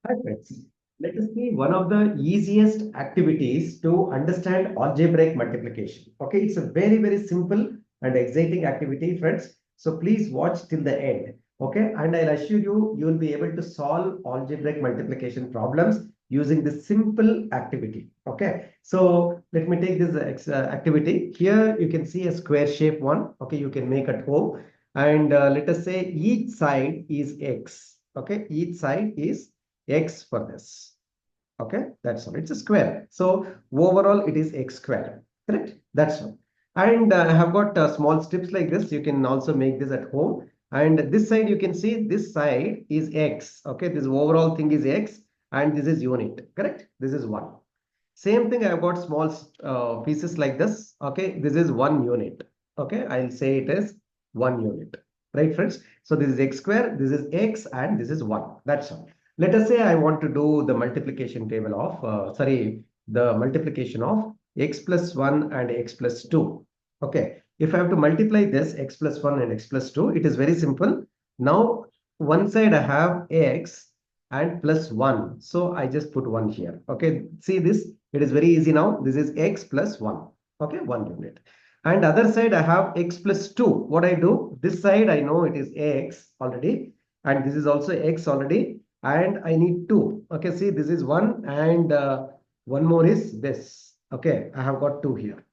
Hi friends, let us see one of the easiest activities to understand algebraic multiplication. Okay, it's a very simple and exciting activity, friends. So please watch till the end. Okay, and I'll assure you, you will be able to solve algebraic multiplication problems using this simple activity. Okay, so let me take this activity. Here you can see a square shape one. Okay, you can make at home, and let us say each side is x. Okay, each side is x for this. Okay, that's all. It's a square. So overall, it is x square. Correct? That's all. And I have got small strips like this. You can also make this at home. And this side, you can see this side is x. Okay, this overall thing is x, and this is unit. Correct? This is 1. Same thing, I have got small pieces like this. Okay, this is 1 unit. Okay, I'll say it is 1 unit. Right, friends? So this is x square, this is x, and this is 1. That's all. Let us say I want to do the multiplication table of, the multiplication of x plus 1 and x plus 2. Okay, if I have to multiply this x plus 1 and x plus 2, it is very simple. Now, one side I have x and plus 1. So I just put 1 here. Okay, see this? It is very easy now. This is x plus 1. Okay, 1 unit. And other side I have x plus 2. What I do? This side I know it is x already. And this is also x already. And I need 2. Okay, see this is 1 and one more is this. Okay, I have got 2 here.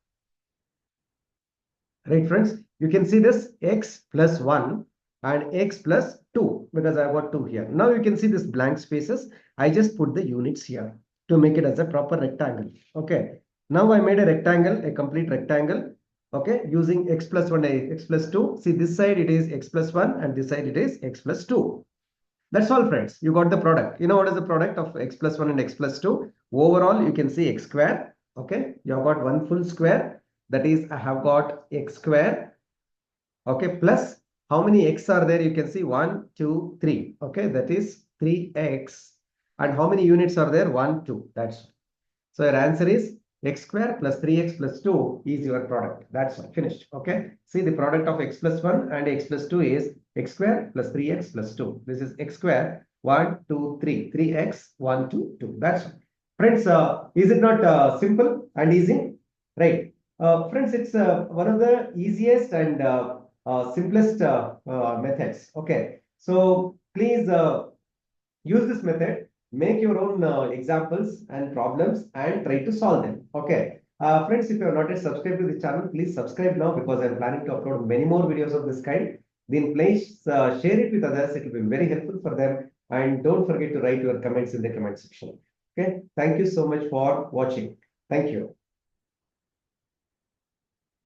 Right, friends? You can see this x plus 1 and x plus 2 because I got 2 here. Now you can see this blank spaces. I just put the units here to make it as a proper rectangle. Okay. Now I made a rectangle, a complete rectangle. Okay. Using x plus 1 and x plus 2. See this side it is x plus 1 and this side it is x plus 2. That's all, friends. You got the product. You know what is the product of x plus 1 and x plus 2? Overall, you can see x square. Okay. You have got one full square. That is, I have got x square. Okay. Plus, how many x are there? You can see 1, 2, 3. Okay. That is 3x. And how many units are there? 1, 2. That's so your answer is x square plus 3x plus 2 is your product. That's all. Finished. Okay. See the product of x plus 1 and x plus 2 is x square plus 3x plus 2. This is x square 1, 2, 3. 3x 1, 2, 2. That's all. Friends, is it not simple and easy? Right. Friends, it's one of the easiest and simplest methods. Okay. So please use this method, make your own examples and problems and try to solve them. Okay. Friends, if you have not yet subscribed to the channel, please subscribe now because I'm planning to upload many more videos of this kind. Then please share it with others. It will be very helpful for them. And don't forget to write your comments in the comment section. Okay. Thank you so much for watching. Thank you.